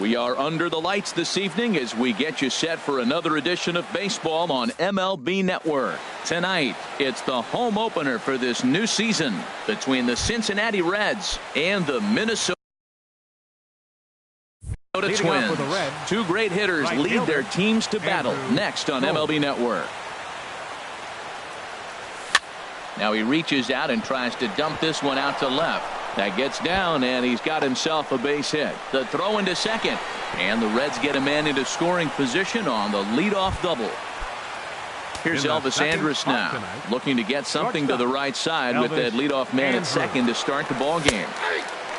We are under the lights this evening as we get you set for another edition of baseball on MLB Network. Tonight, it's the home opener for this new season between the Cincinnati Reds and the Minnesota Twins. Two great hitters lead their teams to battle next on MLB Network. Now he reaches out and tries to dump this one out to left. That gets down, and he's got himself a base hit. The throw into second, and the Reds get a man into scoring position on the leadoff double. Here's Elvis Andrus now, looking to get something to the right side with that leadoff man at second to start the ball game.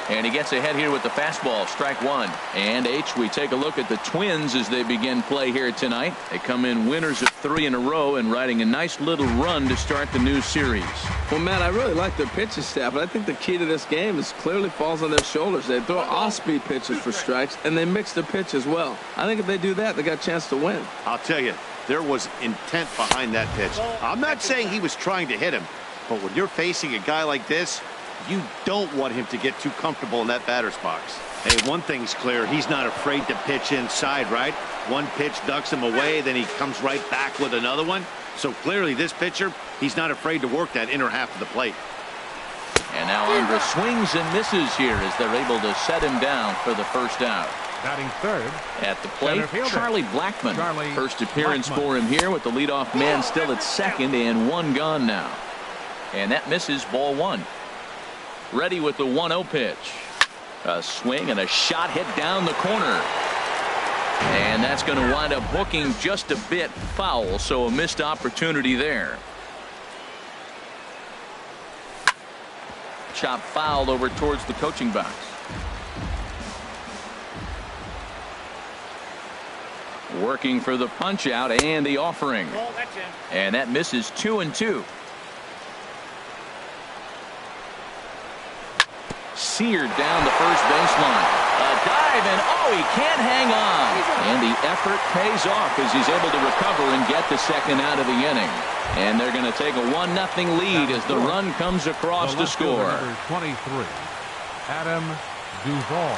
And he gets ahead here with the fastball, strike one. And we take a look at the Twins as they begin play here tonight. They come in winners of 3 in a row and riding a nice little run to start the new series. Well, Matt, I really like their pitching staff, but I think the key to this game is clearly falls on their shoulders. They throw off-speed pitches for strikes, and they mix their pitch as well. I think if they do that, they got a chance to win. I'll tell you, there was intent behind that pitch. I'm not saying he was trying to hit him, but when you're facing a guy like this, you don't want him to get too comfortable in that batter's box. Hey, one thing's clear. He's not afraid to pitch inside, right? One pitch ducks him away, then he comes right back with another one. So clearly this pitcher, he's not afraid to work that inner half of the plate. And now Andrus swings and misses here as they're able to set him down for the first out. Batting third. At the plate, Charlie Blackmon. First appearance for him here with the leadoff man still at second and one gone now. And that misses, ball one. Ready with the 1-0 pitch. A swing and a shot hit down the corner. And that's going to wind up hooking just a bit foul, so a missed opportunity there. Chop fouled over towards the coaching box. Working for the punch out and the offering. And that misses 2-2. Seared down the first baseline. A dive, and he can't hang on. And the effort pays off as he's able to recover and get the second out of the inning. And they're going to take a 1-0 lead as the run comes across to score. Number 23, Adam Duvall.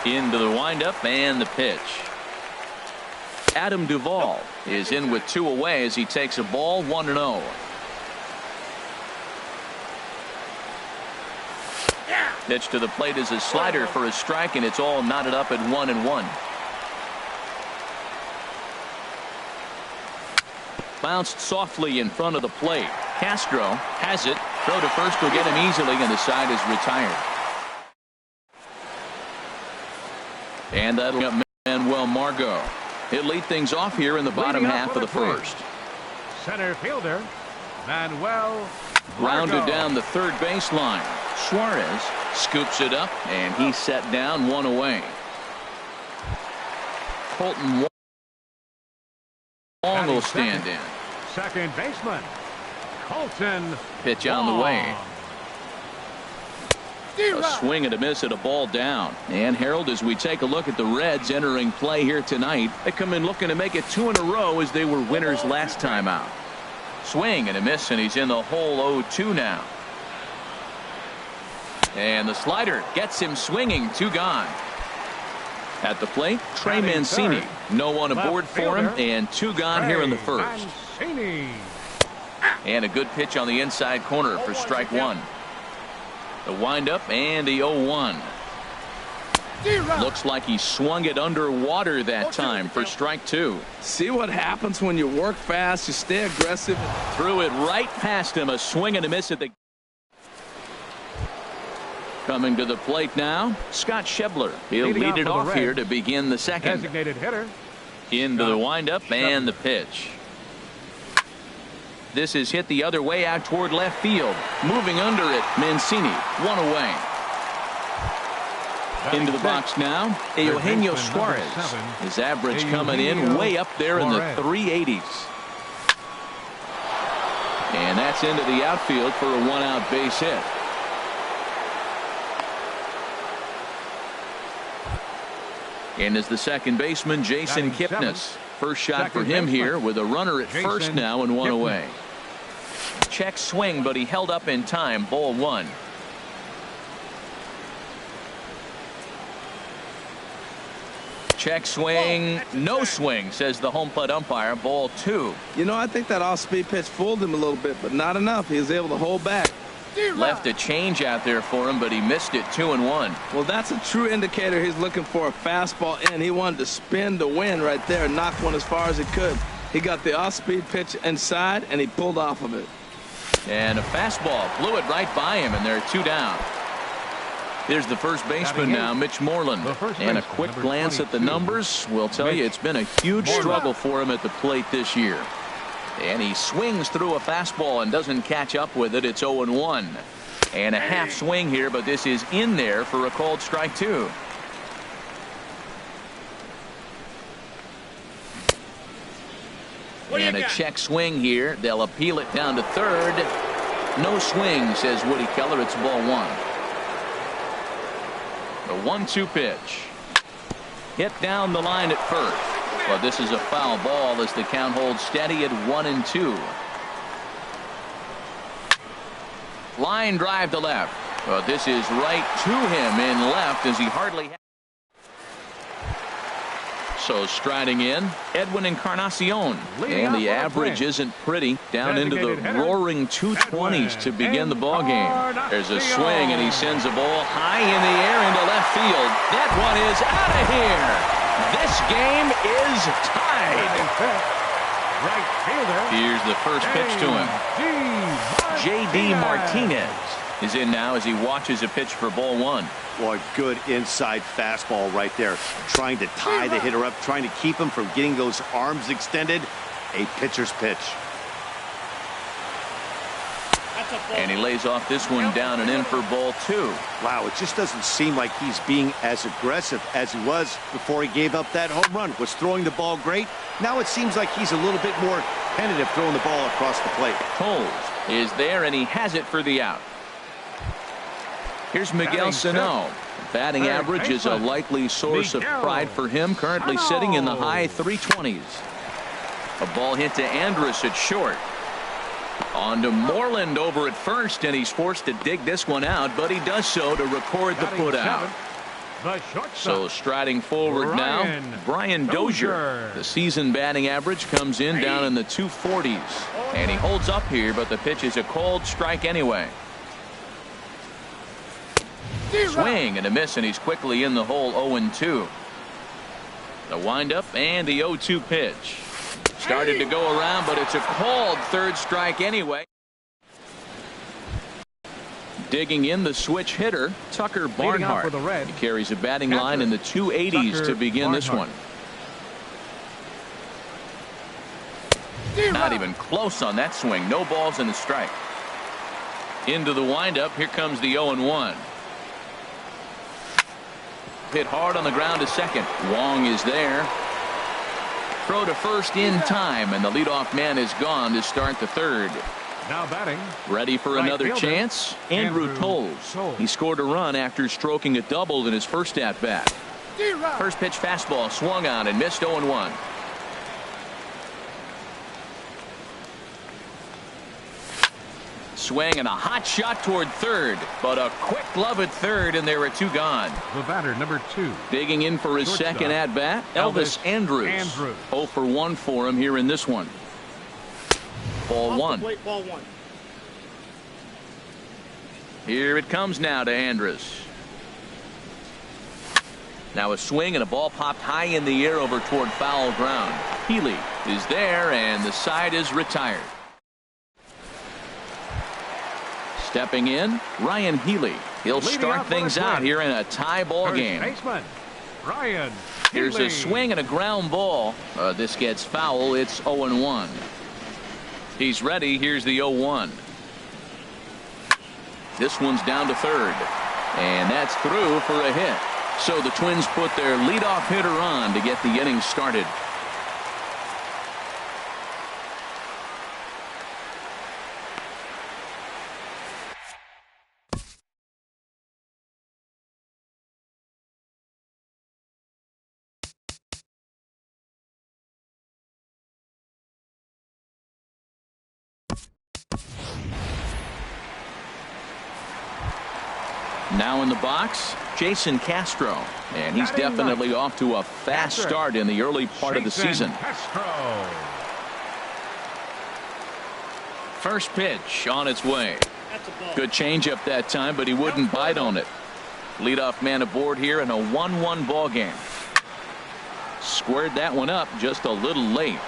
Into the windup and the pitch. Adam Duvall is in with 2 away as he takes a ball 1-0. Pitch to the plate is a slider for a strike, and it's all knotted up at 1-1. Bounced softly in front of the plate. Castro has it. Throw to first will get him easily, and the side is retired. And that'll get Manuel Margot. He'll lead things off here in the bottom half of the first. Center fielder Manuel Rounded down the third baseline. Suarez scoops it up, and he's set down 1 away. Colton Wong will stand in. Second baseman Colton. Pitch on the way. A swing and a miss at a ball down. And Harold, as we take a look at the Reds entering play here tonight, they come in looking to make it 2 in a row as they were winners last time out. Swing and a miss, and he's in the hole 0-2 now. And the slider gets him swinging. 2 gone. At the plate, Trey Mancini. No one aboard for him, and 2 gone here in the first. And a good pitch on the inside corner for strike 1. The windup and the 0-1. Looks like he swung it underwater that time for strike 2. See what happens when you work fast, you stay aggressive. Threw it right past him. A swing and a miss at the. Coming to the plate now, Scott Schebler. He'll lead it off here to begin the second. Designated hitter. Into the windup and the pitch. This is hit the other way out toward left field. Moving under it, Mancini. 1 away. Into the box now, Eugenio Suarez. His average coming in way up there in the 380s. And that's into the outfield for a 1-out base hit. And as the second baseman, Jason Kipnis. First shot for him here with a runner at first now and 1 away. Check swing, but he held up in time. Ball 1. Check swing, no swing, says the home plate umpire. Ball 2. You know, I think that off-speed pitch fooled him a little bit, but not enough. He was able to hold back. Left a change out there for him, but he missed it. 2-1. Well, that's a true indicator he's looking for a fastball in. He wanted to spin to win right there, knock one as far as he could. He got the off-speed pitch inside, and he pulled off of it. And a fastball blew it right by him, and they're 2 down. Here's the first baseman now, Mitch Moreland. And a quick glance at the numbers will tell you it's been a huge struggle for him at the plate this year. And he swings through a fastball and doesn't catch up with it. It's 0-1. And a half swing here, but this is in there for a called strike 2. And a check swing here. They'll appeal it down to third. No swing, says Woody Keller. It's ball 1. The 1-2 pitch. Hit down the line at first. But this is a foul ball as the count holds steady at 1-2. Line drive to left. But this is right to him in left as he hardly has. So striding in, Edwin Encarnacion. And the average isn't pretty. Down into the roaring 220s to begin the ball game. There's a swing, and he sends a ball high in the air into left field. That one is out of here. This game is tied. Here's the first pitch to him. J.D. Martinez is in now as he watches a pitch for ball 1. Boy, good inside fastball right there. Trying to tie the hitter up, trying to keep him from getting those arms extended. A pitcher's pitch. And he lays off this one down and in for ball 2. Wow, it just doesn't seem like he's being as aggressive as he was before he gave up that home run. Was throwing the ball great. Now it seems like he's a little bit more tentative throwing the ball across the plate. Toles is there, and he has it for the out. Here's Miguel Sano. Batting average is a likely source of pride for him. Currently sitting in the high 320s. A ball hit to Andrus at short. On to Moreland over at first, and he's forced to dig this one out, but he does so to record the putout. So striding forward now, Brian Dozier. The season batting average comes in down in the 240s. And he holds up here, but the pitch is a called strike anyway. Swing and a miss, and he's quickly in the hole. 0-2. The windup and the 0-2 pitch. Started to go around, but it's a called third strike anyway. Digging in the switch hitter, Tucker Barnhart. He carries a batting line in the 280s to begin this one. Not even close on that swing. No balls and a strike. Into the windup. Here comes the 0-1. Hit hard on the ground to second. Wong is there. Throw to first in time, and the leadoff man is gone to start the third. Now batting. Ready for another chance? Andrew Toles. He scored a run after stroking a double in his first at bat. First pitch fastball swung on and missed. 0-1. Swing and a hot shot toward third, but a quick glove at third, and there are 2 gone. The batter, number 2. Digging in for his second at bat, Elvis Andrus. 0 for 1 for him here in this one. Ball 1. Here it comes now to Andrus. Now a swing and a ball popped high in the air over toward foul ground. Healy is there, and the side is retired. Stepping in, Ryan Healy. He'll start things out here in a tie ball game. Here's a swing and a ground ball. This gets foul. It's 0-1. He's ready. Here's the 0-1. This one's down to third. And that's through for a hit. So the Twins put their leadoff hitter on to get the inning started. Now in the box, Jason Castro, and he's definitely off to a fast start in the early part of the season. First pitch on its way. Good changeup that time, but he wouldn't bite on it. Leadoff man aboard here in a 1-1 ball game. Squared that one up just a little late.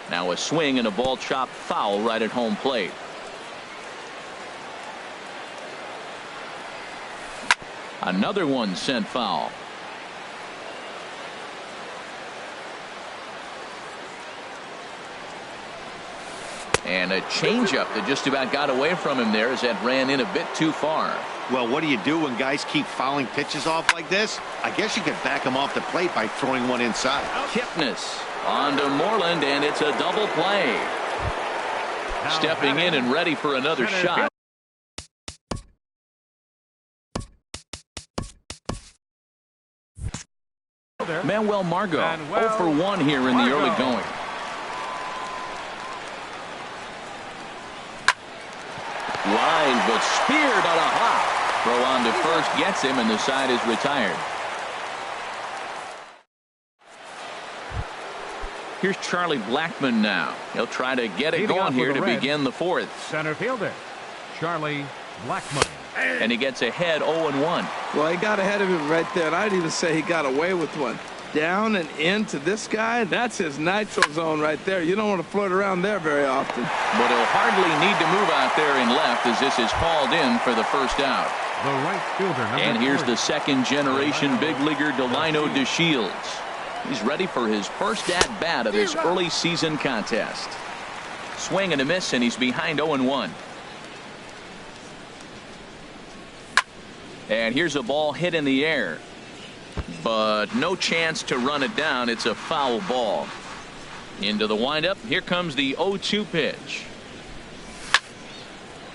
Now a swing and a ball chopped foul right at home plate. Another one sent foul. And a changeup that just about got away from him there as that ran in a bit too far. Well, what do you do when guys keep fouling pitches off like this? I guess you could back them off the plate by throwing one inside. Kipnis on to Moreland, and it's a double play. Stepping in and ready for another shot. Manuel Margot 0 for 1 here in the early going. Line, but speared on a hop. Throw on to first gets him, and the side is retired. Here's Charlie Blackmon now. He'll try to get it going here to begin the fourth. Center fielder Charlie Blackmon. And he gets ahead 0-1. Well, he got ahead of him right there, and I'd even say he got away with one. Down and into this guy, that's his nitro zone right there. You don't want to float around there very often. But he'll hardly need to move out there in left as this is called in for the first out. The right fielder, and here's the second generation big leaguer Delino DeShields. He's ready for his first at bat of this early season contest. Swing and a miss, and he's behind 0-1. And here's a ball hit in the air, but no chance to run it down. It's a foul ball. Into the windup. Here comes the 0-2 pitch.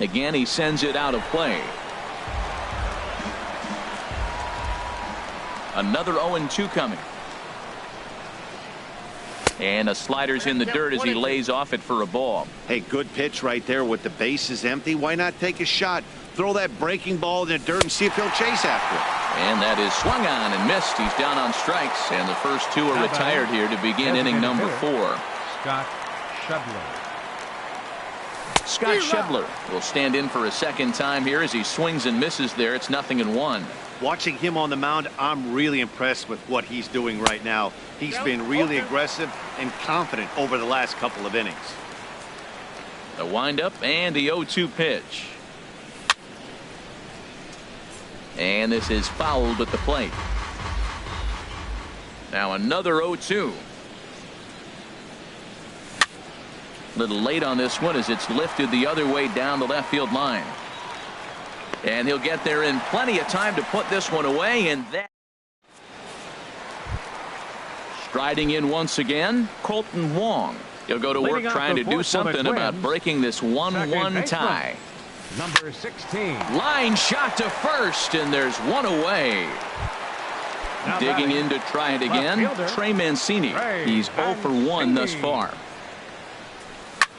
Again, he sends it out of play. Another 0-2 coming. And a slider's in the dirt as he lays off it for a ball. Hey, good pitch right there with the bases empty. Why not take a shot? Throw that breaking ball in the dirt and see if he'll chase after it. And that is swung on and missed. He's down on strikes, and the first two are retired here to begin inning number 4. Scott Schebler. Scott Schebler will stand in for a second time here as he swings and misses there. It's 0-1. Watching him on the mound, I'm really impressed with what he's doing right now. He's been really aggressive and confident over the last couple of innings. The windup and the 0-2 pitch. And this is fouled at the plate. Now another 0-2. Little late on this one as it's lifted the other way down the left field line. And he'll get there in plenty of time to put this one away, and that. Striding in once again, Colton Wong. He'll go to work trying to do something about breaking this 1-1 tie. Number 16. Line shot to first, and there's one away. Now digging in to try it again, Trey Mancini. He's 0 for 1 thus far.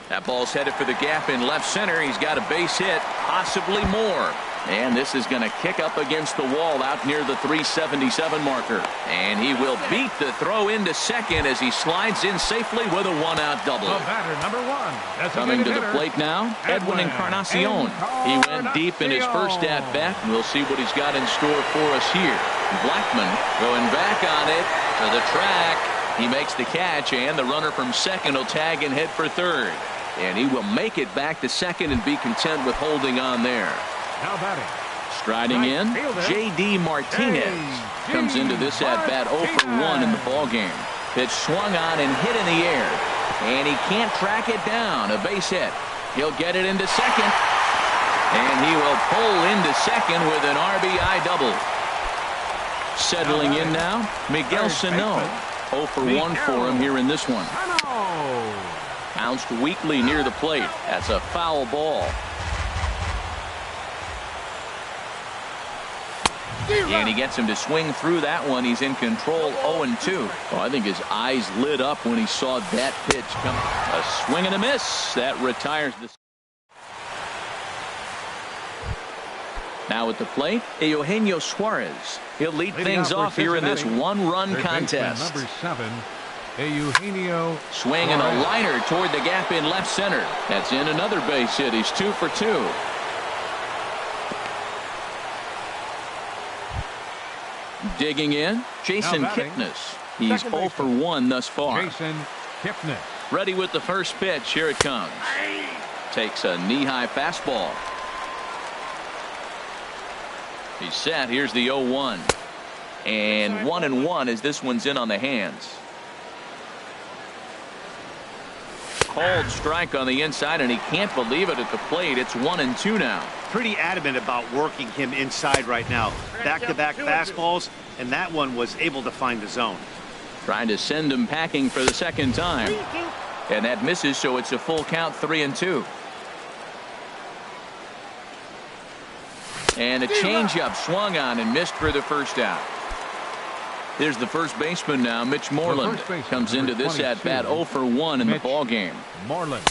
That ball's headed for the gap in left center. He's got a base hit, possibly more. And this is going to kick up against the wall out near the 377 marker. And he will beat the throw into second as he slides in safely with a one-out double. The batter, number 1. Coming to the plate now, Edwin Encarnacion. He went deep in his first at-bat. We'll see what he's got in store for us here. Blackmon going back on it to the track. He makes the catch, and the runner from second will tag and head for third. And he will make it back to second and be content with holding on there. Now batting. Striding in, J.D. Martinez comes into this at-bat 0 for 1 in the ballgame. Pitch swung on and hit in the air. And he can't track it down. A base hit. He'll get it into second. And he will pull into second with an RBI double. Settling in now, Miguel Sano. 0 for 1 for him here in this one. Bounced weakly near the plate. That's a foul ball. And he gets him to swing through that one. He's in control 0-2. Oh, I think his eyes lit up when he saw that pitch come. A swing and a miss. That retires the. Now at the plate, Eugenio Suarez. He'll lead things off here in this one-run contest. Number 7, Eugenio. Swing and a liner toward the gap in left center. That's in another base hit. He's 2 for 2. Digging in, Jason Kipnis. He's 0 for 1 thus far. Jason Kipnis. Ready with the first pitch. Here it comes. Takes a knee-high fastball. He's set. Here's the 0-1. And 1-1 as this one's in on the hands. Cold strike on the inside, and he can't believe it at the plate. It's 1-2 now. Pretty adamant about working him inside right now. Back-to-back fastballs, and that one was able to find the zone. Trying to send him packing for the second time. And that misses, so it's a full count, 3-2. And a changeup swung on and missed for the first out. Here's the first baseman now, Mitch Moreland. Comes into this at-bat 0 for 1 in the ballgame. Moreland.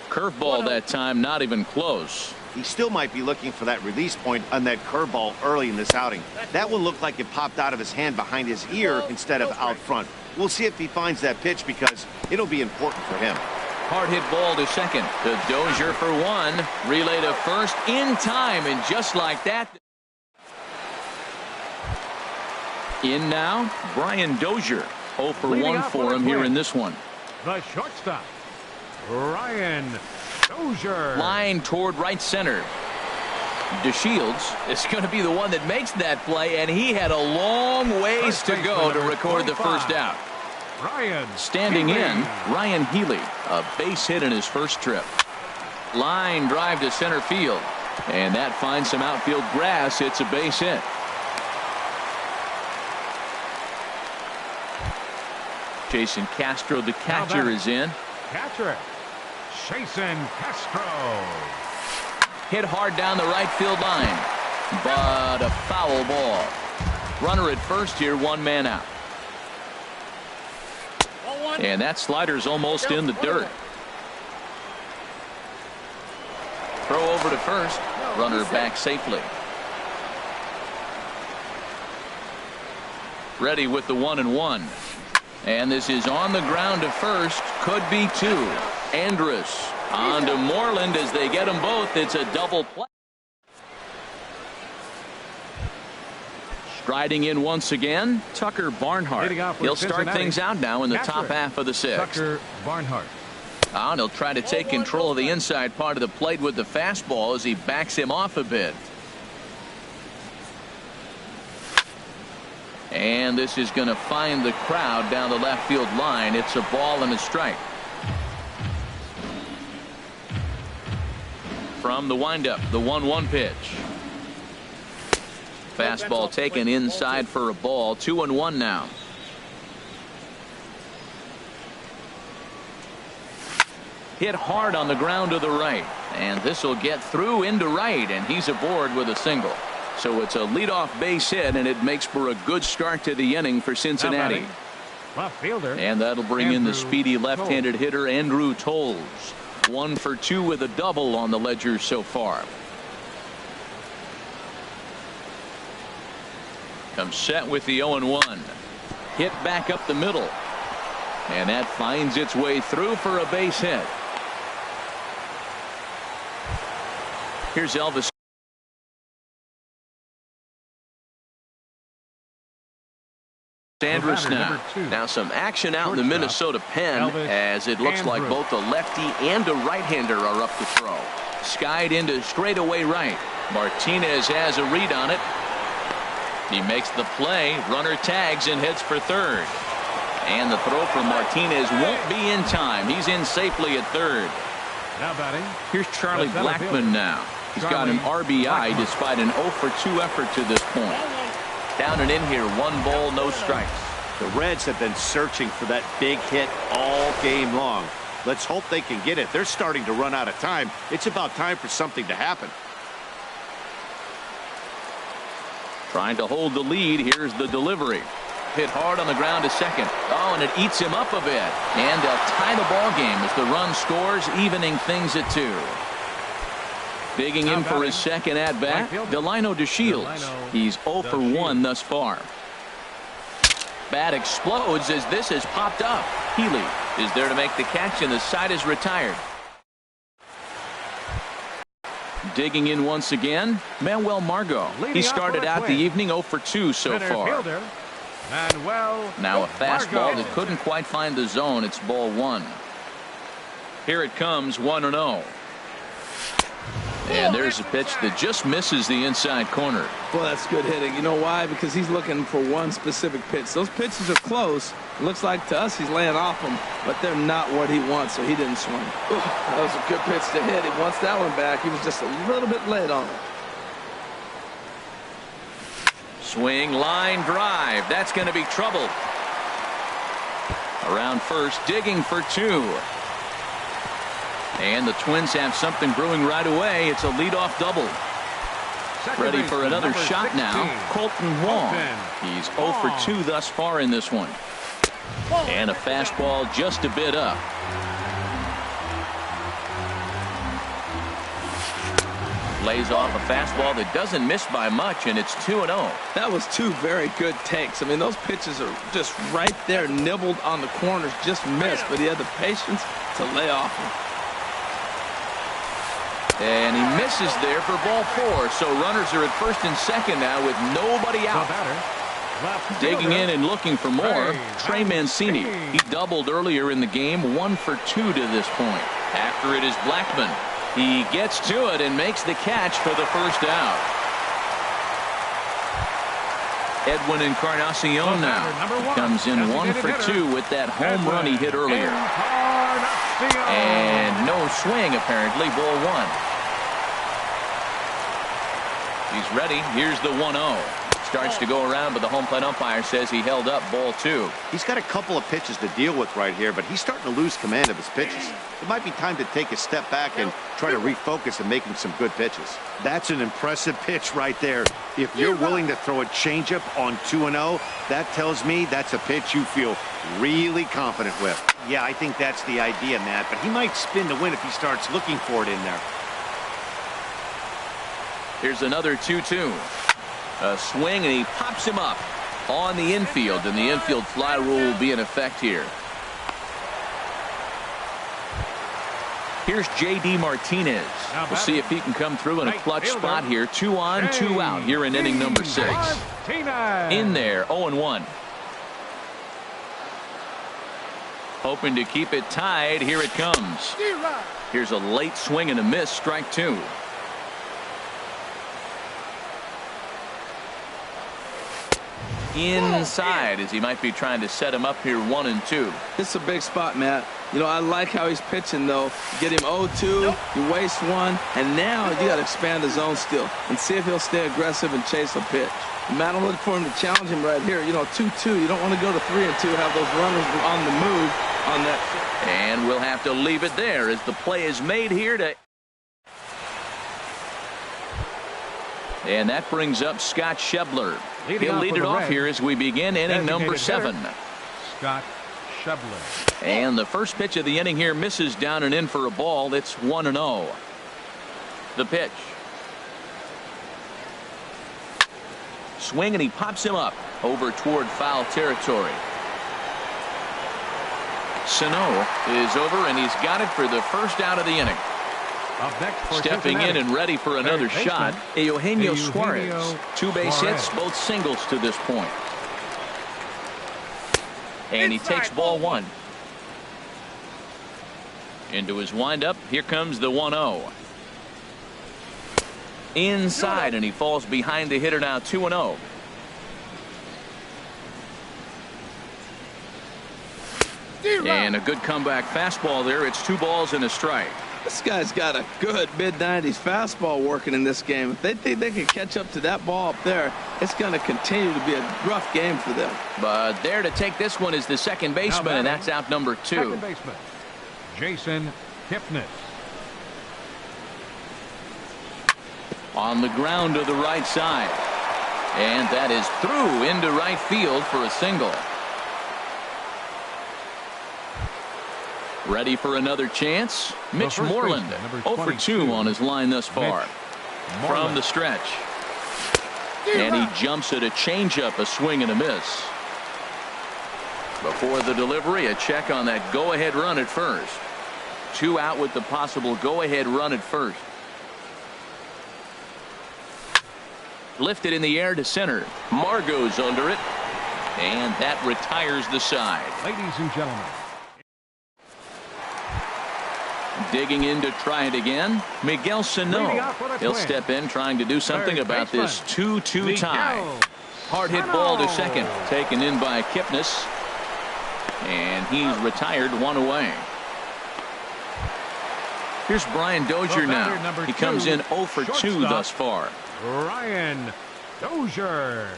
Curveball that time, not even close. He still might be looking for that release point on that curveball early in this outing. That one looked like it popped out of his hand behind his ear instead of out front. We'll see if he finds that pitch because it'll be important for him. Hard hit ball to second. The Dozier for 1. Relay to first in time, and just like that. In now, Brian Dozier. 0 for 1 for him here in this one. The shortstop, Ryan Dozier. Line toward right center. DeShields is going to be the one that makes that play, and he had a long ways to go to record the first out. Ryan Standing in, Ryan Healy, a base hit in his first trip. Line drive to center field, and that finds some outfield grass. It's a base hit. Jason Castro, the catcher, is in. Catcher, Jason Castro. Hit hard down the right field line, but a foul ball. Runner at first here, 1 man out. And that slider's almost in the dirt. Throw over to first. Runner back safely. Ready with the 1-1. And this is on the ground to first. Could be 2. Andrus on to Moreland as they get them both. It's a double play. Striding in once again, Tucker Barnhart. He'll start things out now in the top half of the 6th. Tucker Barnhart. And he'll try to take control of the inside part of the plate with the fastball as he backs him off a bit. And this is going to find the crowd down the left field line. It's a ball and a strike. From the windup, the 1-1 pitch. Fastball taken inside for a ball. 2-1 now. Hit hard on the ground to the right, and this will get through into right, and he's aboard with a single. So it's a leadoff base hit, and it makes for a good start to the inning for Cincinnati. Left fielder. And that'll bring in the speedy left-handed hitter Andrew Tolles. 1 for 2 with a double on the ledger so far. Comes set with the 0-1. Hit back up the middle. And that finds its way through for a base hit. Here's Elvis. Andrus now some action out in the Minnesota pen as it looks like both a lefty and a right-hander are up to throw. Skied into straightaway right. Martinez has a read on it. He makes the play. Runner tags and heads for third. And the throw from Martinez won't be in time. He's in safely at third. Now batting. Here's Charlie Blackmon now. He's got an RBI despite an 0 for 2 effort to this point. Down and in here, 1 ball, no strikes. The Reds have been searching for that big hit all game long. Let's hope they can get it. They're starting to run out of time. It's about time for something to happen. Trying to hold the lead. Here's the delivery. Hit hard on the ground to second. Oh, and it eats him up a bit. And they'll tie the ball game as the run scores, evening things at 2. Digging in for his second at-bat, Delino DeShields. He's 0 for 1 thus far. Bat explodes as this has popped up. Healy is there to make the catch, and the side is retired. Digging in once again, Manuel Margot. He started out the evening 0 for 2 so far. Now a fastball that couldn't quite find the zone. It's ball 1. Here it comes, 1-0. And there's a pitch that just misses the inside corner. Well, that's good hitting. You know why? Because he's looking for one specific pitch. Those pitches are close. It looks like to us he's laying off them, but they're not what he wants, so he didn't swing. Ooh, that was a good pitch to hit. He wants that one back. He was just a little bit late on it. Swing, line drive. That's going to be trouble. Around first, digging for 2. And the Twins have something brewing right away. It's a leadoff double. Ready for another shot now. Colton Wong. He's 0 for 2 thus far in this one. And a fastball just a bit up. Lays off a fastball that doesn't miss by much, and it's 2-0. That was 2 very good takes. I mean, those pitches are just right there, nibbled on the corners, just missed, but he had the patience to lay off them. And he misses there for ball 4. So runners are at first and second now with nobody out. Digging in and looking for more, Trey Mancini. He doubled earlier in the game, 1 for 2 to this point. After it is Blackman. He gets to it and makes the catch for the first out. Edwin Encarnacion now comes in 1 for 2 with that home run he hit earlier. And no swing apparently, ball 1. He's ready. Here's the 1-0. Starts to go around, but the home plate umpire says he held up, ball 2. He's got a couple of pitches to deal with right here, but he's starting to lose command of his pitches. It might be time to take a step back and try to refocus and make him some good pitches. That's an impressive pitch right there. If you're willing to throw a changeup on 2-0, that tells me that's a pitch you feel really confident with. Yeah, I think that's the idea, Matt, but he might spin to win if he starts looking for it in there. Here's another 2-2. A swing, and he pops him up on the infield, and the infield fly rule will be in effect here. Here's J.D. Martinez. We'll see if he can come through in a clutch spot here. 2 on, 2 out here in inning number 6. In there, 0-1. Hoping to keep it tied. Here it comes. Here's a late swing and a miss, strike 2. Inside as he might be trying to set him up here 1-2. It's a big spot, Matt. You know, I like how he's pitching, though. Get him 0-2, you waste 1, and now you got to expand the zone still and see if he'll stay aggressive and chase a pitch. Matt, I'm looking for him to challenge him right here. You know, 2-2, you don't want to go to 3-2, have those runners on the move on that. And we'll have to leave it there as the play is made here to. And that brings up Scott Schebler. He'll lead it off here as we begin inning number 7. Scott Schebler. And the first pitch of the inning here misses down and in for a ball. It's 1-0. The pitch. Swing, and he pops him up over toward foul territory. Sano is over, and he's got it for the first out of the inning. Stepping in and ready for another shot, Eugenio Suarez. 2 base hits, both singles to this point. And he takes ball 1. Into his windup, here comes the 1-0. Inside, and he falls behind the hitter now, 2-0. And a good comeback fastball there. It's 2 balls and a strike. This guy's got a good mid-90s fastball working in this game. If they think they can catch up to that ball up there, it's going to continue to be a rough game for them. But there to take this one is the second baseman, and that's out number 2. Second baseman, Jason Kipnis. On the ground to the right side. And that is through into right field for a single. Ready for another chance? Mitch Moreland, 0 for 2 on his line thus far. From the stretch. And he jumps at a changeup, a swing and a miss. Before the delivery, a check on that go-ahead run at first. 2 out with the possible go-ahead run at first. Lifted in the air to center. Margot's under it. And that retires the side. Ladies and gentlemen. Digging in to try it again. Miguel Sano. He'll step in trying to do something about this 2-2 tie. Hard hit ball to second. Taken in by Kipnis. And he's retired 1 away. Here's Brian Dozier now. He comes in 0 for 2 thus far. Brian Dozier.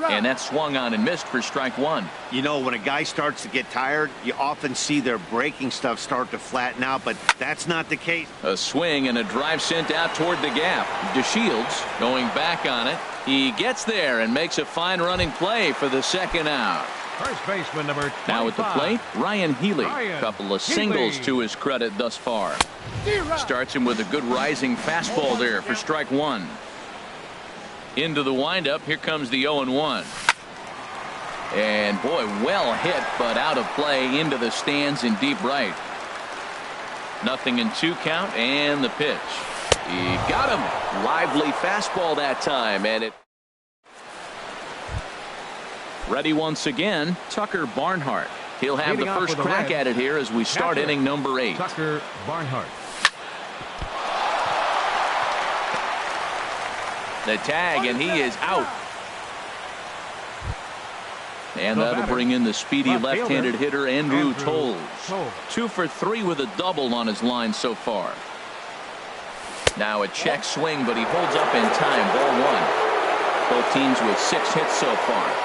And that swung on and missed for strike 1. You know, when a guy starts to get tired, you often see their breaking stuff start to flatten out, but that's not the case. A swing and a drive sent out toward the gap. DeShields going back on it. He gets there and makes a fine running play for the second out. First baseman number 25. Now at the plate, Ryan Healy. Couple of singles to his credit thus far. Starts him with a good rising fastball there for strike 1. Into the windup. Here comes the 0-1. And boy, well hit, but out of play into the stands in deep right. 0-2 count and the pitch. He got him. Lively fastball that time, and it. Ready once again, Tucker Barnhart. He'll have the first crack at it here as we start inning number 8. Tucker Barnhart. The tag, and he is out. And that'll bring in the speedy left-handed hitter Andrew Toles. 2 for 3 with a double on his line so far. Now a check swing, but he holds up in time. Ball 1. Both teams with 6 hits so far.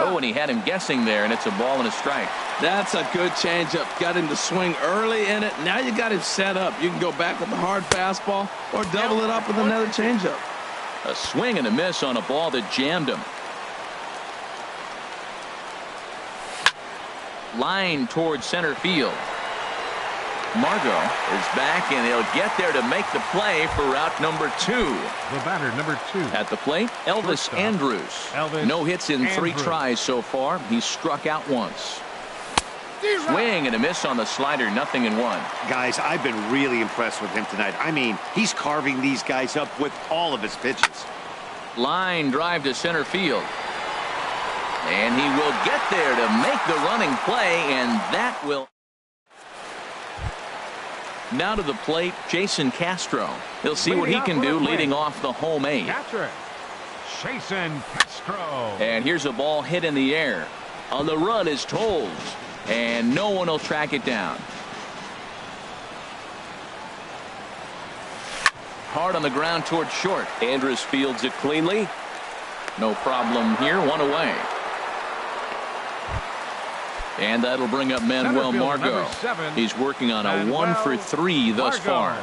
Oh, and he had him guessing there, and it's a ball and a strike. That's a good changeup. Got him to swing early in it. Now you got him set up. You can go back with the hard fastball or double it up with another changeup. A swing and a miss on a ball that jammed him. Line towards center field. Margot is back, and he'll get there to make the play for route number 2. The batter, number 2. At the plate, Elvis Andrus. No hits in 3 tries so far. He's struck out once. Swing and a miss on the slider. 0-1. Guys, I've been really impressed with him tonight. I mean, he's carving these guys up with all of his pitches. Line drive to center field. And he will get there to make the running play, and that will. Now to the plate, Jason Castro. He'll see what he can do leading off the home 8. Jason Castro. And here's a ball hit in the air. On the run is Toles. And no one will track it down. Hard on the ground toward short. Andrus fields it cleanly. No problem here. 1 away. And that'll bring up Manuel Margot. He's working on a 1 for 3 thus far.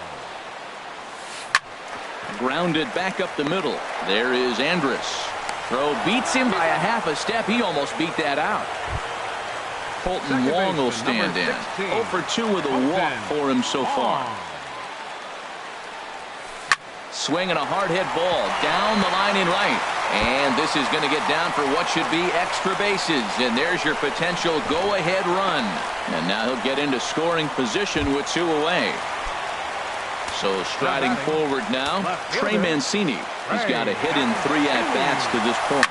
Grounded back up the middle. There is Andrus. Throw beats him by a half a step. He almost beat that out. Colton Wong will stand in. 0 for 2 with a walk for him so far. Swinging a hard hit ball down the line in right. And this is going to get down for what should be extra bases. And there's your potential go-ahead run. And now he'll get into scoring position with 2 away. So striding forward now, Trey Mancini. He's got a hit in 3 at-bats to this point.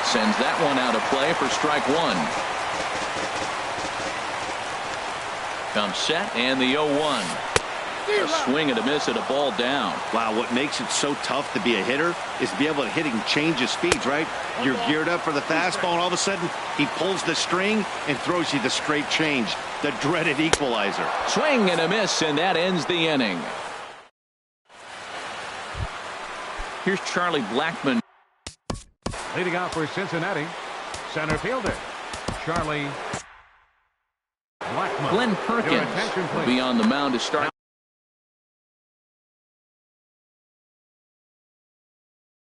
Sends that one out of play for strike 1. Comes set, and the 0-1. A swing and a miss at a ball down. Wow, what makes it so tough to be a hitter is to be able to hit and change his speeds, right? You're geared up for the fastball, and all of a sudden, he pulls the string and throws you the straight change, the dreaded equalizer. Swing and a miss, and that ends the inning. Here's Charlie Blackmon. Leading out for Cincinnati, center fielder, Charlie Blackmon. Glenn Perkins will be on the mound to start.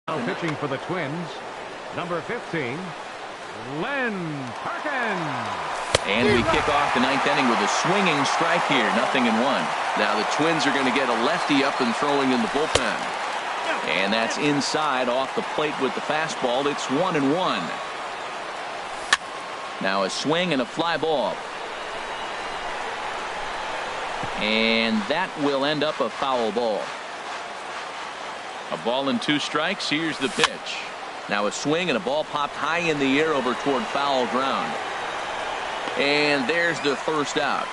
Now pitching for the Twins, number 15, Len Perkins. And we kick off the ninth inning with a swinging strike here, 0-1. Now the Twins are going to get a lefty up and throwing in the bullpen. And that's inside off the plate with the fastball. It's 1-1. Now a swing and a fly ball. And that will end up a foul ball. A ball and 2 strikes. Here's the pitch. Now a swing and a ball popped high in the air over toward foul ground. And there's the first out.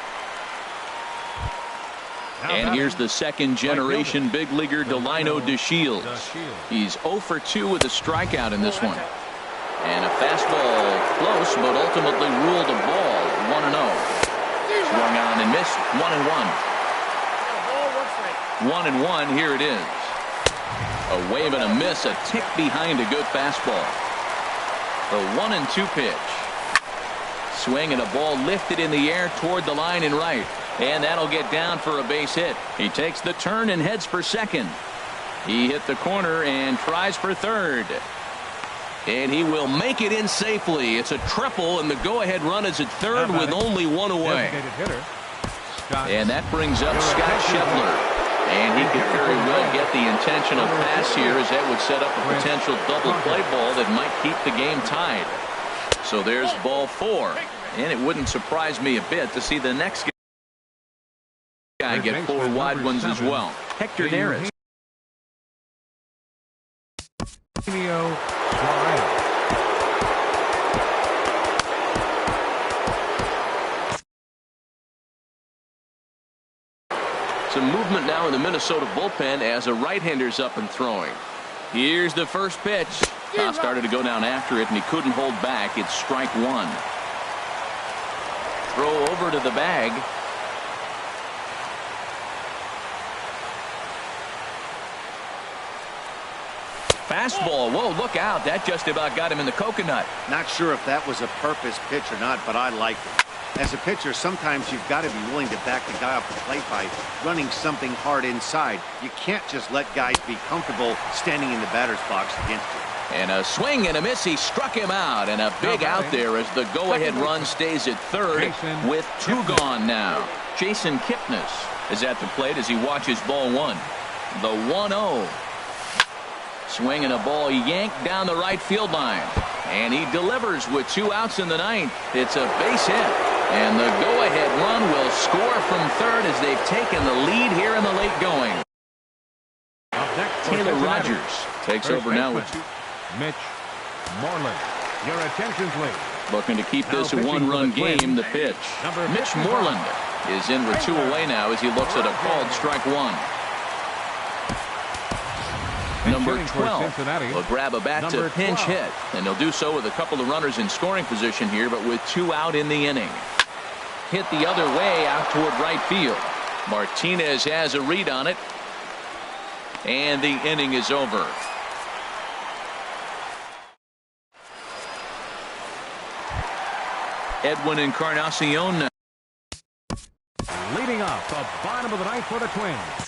And here's the second generation big leaguer Delino DeShields. He's 0 for 2 with a strikeout in this one. And a fastball close, but ultimately ruled a ball. 1-0. Swung on and missed. 1-1. 1-1. Here it is. A wave and a miss, a tick behind a good fastball. The 1-2 pitch. Swing and a ball lifted in the air toward the line and right. And that'll get down for a base hit. He takes the turn and heads for second. He hit the corner and tries for third. And he will make it in safely. It's a triple, and the go-ahead run is at third with only 1 away. And that brings up Scott Scheffler. And he could very well get the intentional pass here, as that would set up a potential double play ball that might keep the game tied. So there's ball 4. And it wouldn't surprise me a bit to see the next guy get 4 wide ones as well. Hector Neris. Some movement now in the Minnesota bullpen as a right-hander's up and throwing. Here's the first pitch. Now started to go down after it, and he couldn't hold back. It's strike 1. Throw over to the bag. Fastball. Whoa, look out. That just about got him in the coconut. Not sure if that was a purpose pitch or not, but I liked it. As a pitcher, sometimes you've got to be willing to back the guy off the plate by running something hard inside. You can't just let guys be comfortable standing in the batter's box against you. And a swing and a miss. He struck him out. And a big out there as the go-ahead run stays at third with 2 gone now. Jason Kipnis is at the plate as he watches ball 1. The 1-0. Swing and a ball yanked down the right field line. And he delivers with 2 outs in the ninth. It's a base hit. And the go-ahead run will score from third as they've taken the lead here in the late going. Taylor Rogers takes over now with Mitch Moreland. Your attention, please. Looking to keep this a 1-run game. The pitch. Mitch Moreland is in with 2 away now as he looks at a called strike 1. Number 12 will grab a bat to pinch hit, and he'll do so with a couple of runners in scoring position here, but with 2 out in the inning. Hit the other way out toward right field. Martinez has a read on it, and the inning is over. Edwin Encarnacion leading off the bottom of the ninth for the Twins.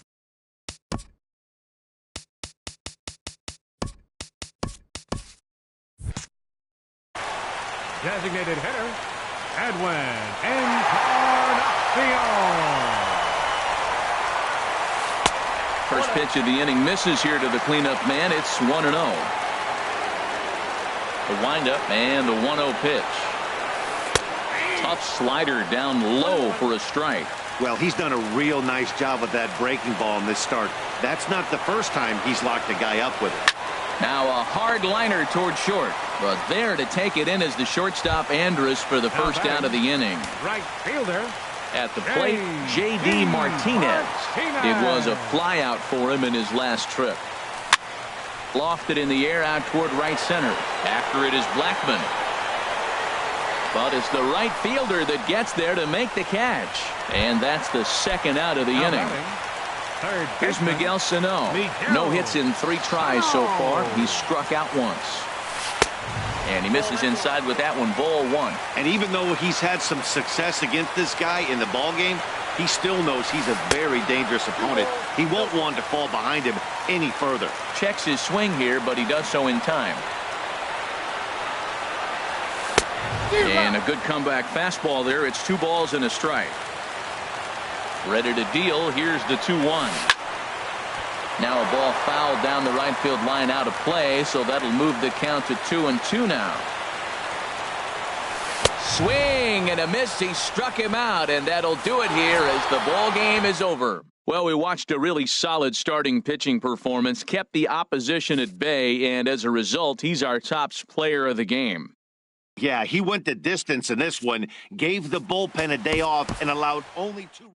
Designated hitter, Edwin Encarnacion. First pitch of the inning misses here to the cleanup man. It's 1-0. The windup and the 1-0 pitch. Tough slider down low for a strike. Well, he's done a real nice job with that breaking ball in this start. That's not the first time he's locked a guy up with it. Now a hard liner toward short, but there to take it in is the shortstop Andrus for the first out of the inning. Right fielder. At the plate, J.D. Martinez. It was a fly out for him in his last trip. Lofted in the air out toward right center. After it is Blackmon. But it's the right fielder that gets there to make the catch. And that's the second out of the inning. Here's Miguel Sano. No hits in 3 tries so far. He's struck out once. And he misses inside with that one. Ball 1. And even though he's had some success against this guy in the ball game, He still knows he's a very dangerous opponent. He won't want to fall behind him any further. Checks his swing here, but he does so in time. And a good comeback fastball there. It's 2 balls and a strike. Ready to deal. Here's the 2-1. Now a ball fouled down the right field line out of play, so that'll move the count to 2-2 now. Swing and a miss. He struck him out, and that'll do it here as the ball game is over. Well, we watched a really solid starting pitching performance, kept the opposition at bay, and as a result, he's our top player of the game. Yeah, he went the distance in this one, gave the bullpen a day off, and allowed only 2.